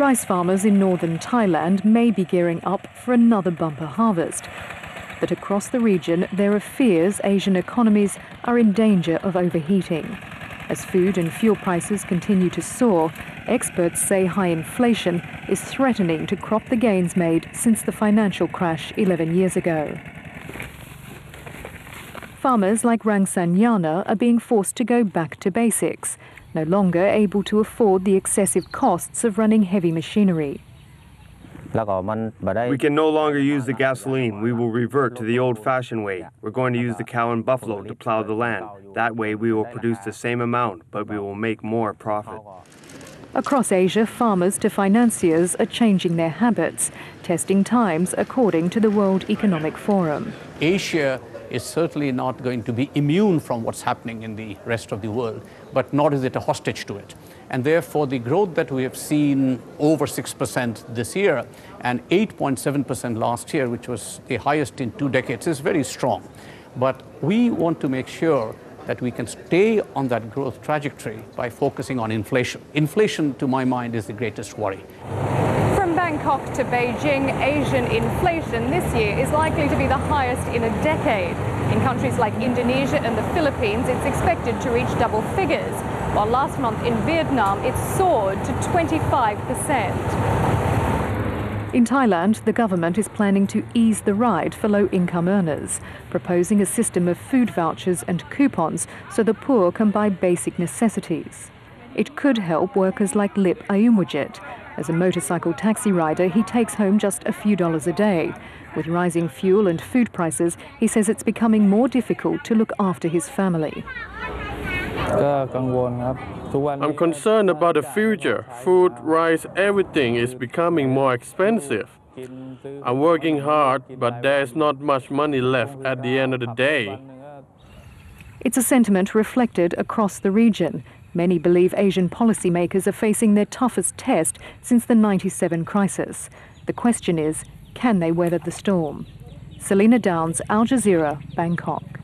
Rice farmers in northern Thailand may be gearing up for another bumper harvest. But across the region, there are fears Asian economies are in danger of overheating. As food and fuel prices continue to soar, experts say high inflation is threatening to crop the gains made since the financial crash 11 years ago. Farmers like Rangsanyana are being forced to go back to basics, no longer able to afford the excessive costs of running heavy machinery. We can no longer use the gasoline. We will revert to the old-fashioned way. We're going to use the cow and buffalo to plow the land. That way we will produce the same amount, but we will make more profit. Across Asia, farmers to financiers are changing their habits, testing times according to the World Economic Forum. Asia is certainly not going to be immune from what's happening in the rest of the world, but nor is it a hostage to it. And therefore, the growth that we have seen over 6% this year and 8.7% last year, which was the highest in 2 decades, is very strong. But we want to make sure that we can stay on that growth trajectory by focusing on inflation. Inflation, to my mind, is the greatest worry. From Bangkok to Beijing, Asian inflation this year is likely to be the highest in a decade. In countries like Indonesia and the Philippines, it's expected to reach double figures, while last month in Vietnam, it soared to 25%. In Thailand, the government is planning to ease the ride for low-income earners, proposing a system of food vouchers and coupons so the poor can buy basic necessities. It could help workers like AIUMWIJIT. As a motorcycle taxi rider, he takes home just a few dollars a day. With rising fuel and food prices, he says it's becoming more difficult to look after his family. I'm concerned about the future. Food, rice, everything is becoming more expensive. I'm working hard, but there's not much money left at the end of the day. It's a sentiment reflected across the region. Many believe Asian policymakers are facing their toughest test since the '97 crisis. The question is, can they weather the storm? Selina, Al Jazeera, Bangkok.